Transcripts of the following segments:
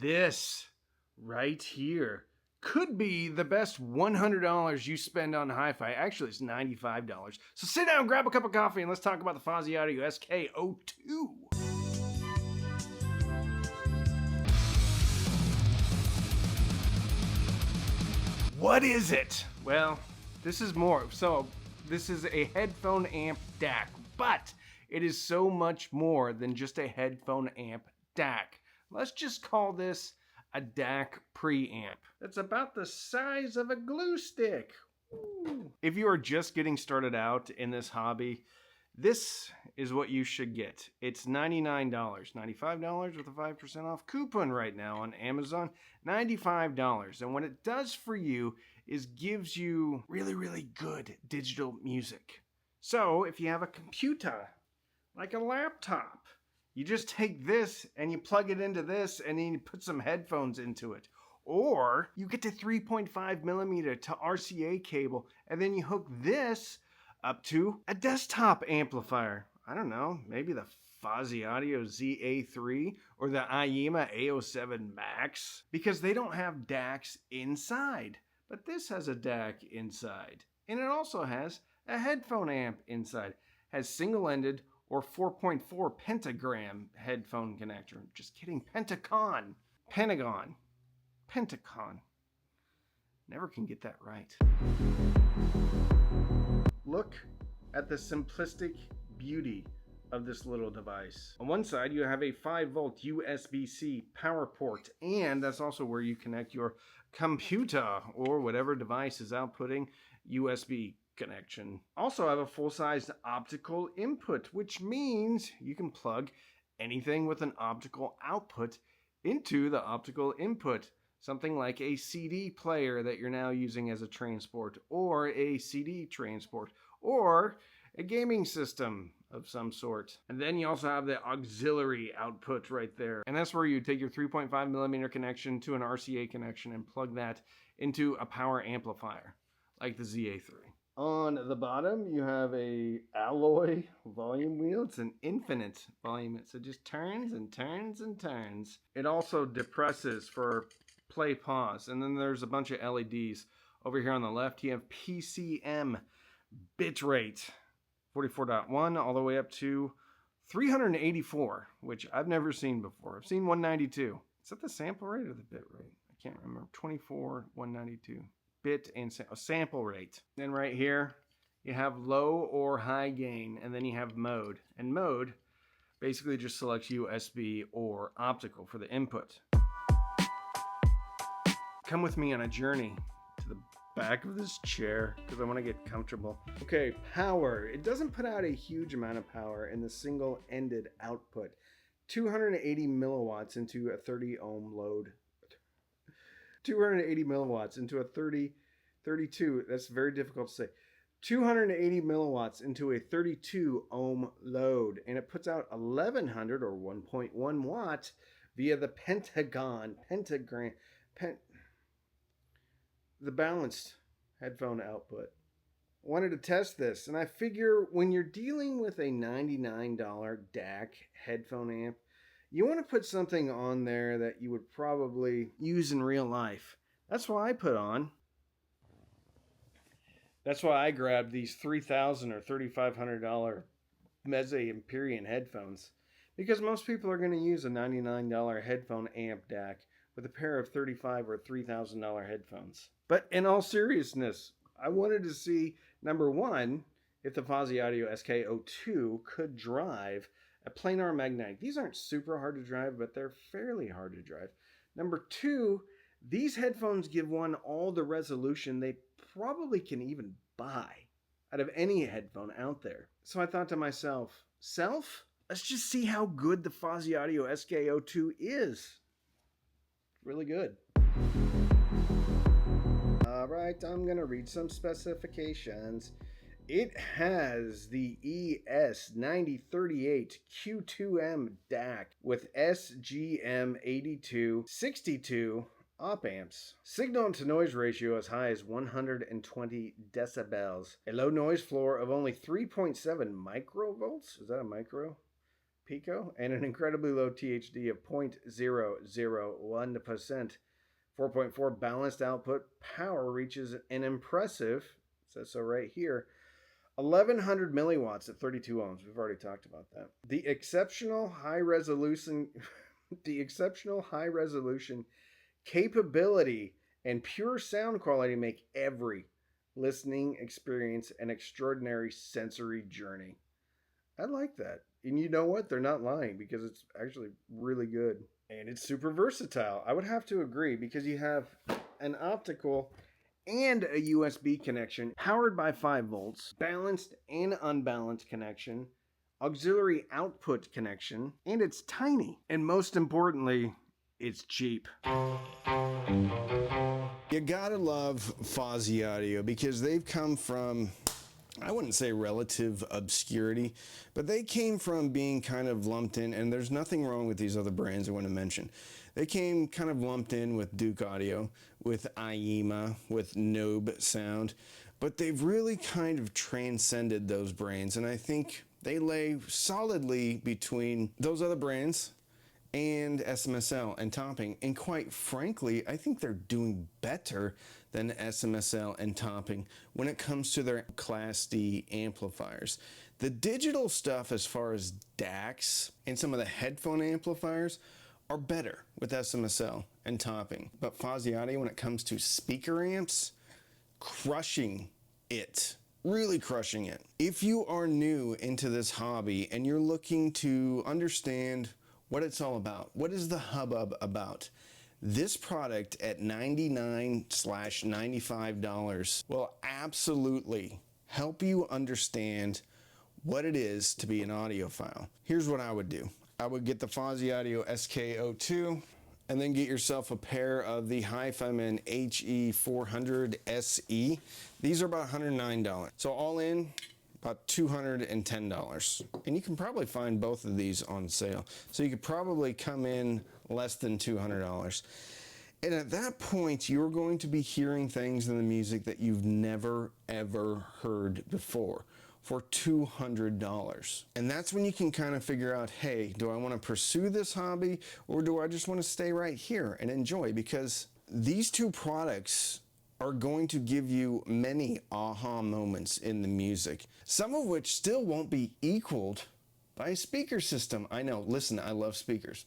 This right here could be the best $100 you spend on Hi-Fi. Actually, it's $95. So sit down, grab a cup of coffee, and let's talk about the Fozzy Audio SK02. What is it? Well, this is more. So, this is a headphone amp DAC, but it is so much more than just a headphone amp DAC. Let's just call this a DAC preamp. It's about the size of a glue stick. Ooh. If you are just getting started out in this hobby, this is what you should get. It's $99, $95 with a 5% off coupon right now on Amazon, $95. And what it does for you is gives you really, really good digital music. So if you have a computer, like a laptop, you just take this and you plug it into this and then you put some headphones into it. Or you get the 3.5 millimeter to RCA cable and then you hook this up to a desktop amplifier. I don't know, maybe the Fozzy Audio ZA3 or the IEMA A07 Max, because they don't have DACs inside. But this has a DAC inside. And it also has a headphone amp inside. Has single-ended or 4.4 pentagram headphone connector. Just kidding, Pentagon. Never can get that right. Look at the simplistic beauty of this little device. On one side, you have a 5-volt USB-C power port, and that's also where you connect your computer or whatever device is outputting USB connection. Also, I have a full-sized optical input, which means you can plug anything with an optical output into the optical input. Something like a CD player that you're now using as a transport, or a CD transport, or a gaming system of some sort. And then you also have the auxiliary output right there. And that's where you take your 3.5 millimeter connection to an RCA connection and plug that into a power amplifier, like the ZA3. On the bottom, you have a alloy volume wheel. It's an infinite volume. So it just turns and turns and turns. It also depresses for play, pause. And then there's a bunch of LEDs. Over here on the left, you have PCM bitrate, 44.1 all the way up to 384, which I've never seen before. I've seen 192. Is that the sample rate or the bit rate? I can't remember. 24, 192. Bit and sample rate. Then right here, you have low or high gain, and then you have mode. And mode basically just selects USB or optical for the input. Come with me on a journey to the back of this chair because I want to get comfortable. Okay, power. It doesn't put out a huge amount of power in the single-ended output. 280 milliwatts into a 30 ohm load. 280 milliwatts into a 32, that's very difficult to say. 280 milliwatts into a 32 ohm load, and it puts out 1100 or 1.1 watts via the the balanced headphone output. Wanted to test this, and I figure when you're dealing with a $99 DAC headphone amp, you want to put something on there that you would probably use in real life. That's why I grabbed these $3,000 or $3,500 Meze Empyrean headphones, because most people are going to use a $99 headphone amp DAC with a pair of $35,000 or $3,000 headphones. But in all seriousness, I wanted to see, number one, if the Fozzy Audio SK02 could drive a planar magnetic. These aren't super hard to drive, but they're fairly hard to drive. Number two, these headphones give one all the resolution they probably can even buy out of any headphone out there. So I thought to myself, let's just see how good the Fozzy Audio SK02 is. Really good. All right, I'm going to read some specifications. It has the ES9038 Q2M DAC with SGM8262 op amps. Signal to noise ratio as high as 120 decibels. A low noise floor of only 3.7 microvolts. Is that a micro? pico, and an incredibly low THD of 0.001%. 4.4 balanced output power reaches an impressive, it says so right here, 1100 milliwatts at 32 ohms. We've already talked about that. The exceptional high resolution capability and pure sound quality make every listening experience an extraordinary sensory journey. I like that. And you know what? They're not lying, because it's actually really good. And it's super versatile. I would have to agree, because you have an optical and a USB connection powered by 5 volts, balanced and unbalanced connection, auxiliary output connection, and it's tiny. And most importantly, it's cheap. You gotta love Fozzy Audio, because they've come from, I wouldn't say relative obscurity, but they came from being kind of lumped in, and there's nothing wrong with these other brands I want to mention. They came kind of lumped in with Duke Audio, with IEMA, with Nobe Sound, but they've really kind of transcended those brands, and I think they lay solidly between those other brands and SMSL and Topping, and quite frankly, I think they're doing better than SMSL and Topping when it comes to their Class D amplifiers. The digital stuff, as far as DACs and some of the headphone amplifiers, are better with SMSL and Topping. But Fozzy Audio, when it comes to speaker amps, crushing it. Really crushing it. If you are new into this hobby and you're looking to understand what it's all about, what is the hubbub about, this product at $99/$95 will absolutely help you understand what it is to be an audiophile. Here's what I would do. I would get the Fozzy Audio SK02, and then get yourself a pair of the Hifi HE400 SE. These are about $109. So all in, about $210. And you can probably find both of these on sale. So you could probably come in less than $200. And at that point, you're going to be hearing things in the music that you've never, ever heard before for $200. And that's when you can kind of figure out, hey, do I want to pursue this hobby, or do I just want to stay right here and enjoy? Because these two products are going to give you many aha moments in the music, some of which still won't be equaled by a speaker system. I know, listen, I love speakers,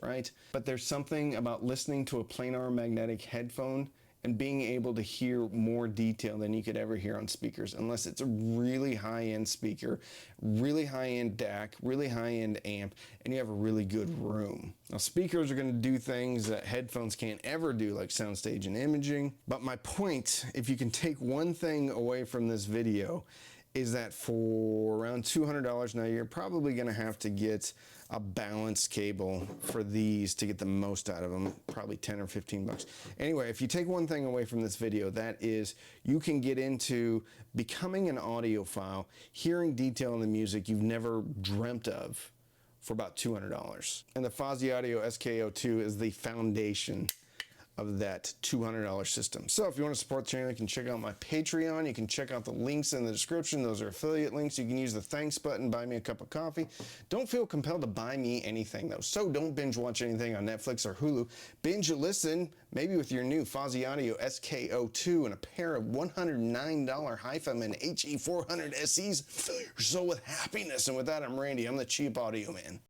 right? But there's something about listening to a planar magnetic headphone and being able to hear more detail than you could ever hear on speakers, unless it's a really high-end speaker, really high-end DAC, really high-end amp, and you have a really good room. Now, speakers are going to do things that headphones can't ever do, like soundstage and imaging. But my point, if you can take one thing away from this video, is that for around $200 now, you're probably going to have to get a balanced cable for these to get the most out of them, probably 10 or 15 bucks. Anyway, if you take one thing away from this video, that is you can get into becoming an audiophile, hearing detail in the music you've never dreamt of for about $200. And the Fozzy Audio SK02 is the foundation of that $200 system. So if you want to support the channel, you can check out my Patreon. You can check out the links in the description. Those are affiliate links. You can use the thanks button, buy me a cup of coffee. Don't feel compelled to buy me anything though. So don't binge watch anything on Netflix or Hulu. Binge listen, maybe with your new Fozzy Audio SK02 and a pair of $109 Hifi HE400 SEs. Fill your soul with happiness. And with that, I'm Randy. I'm the cheap audio man.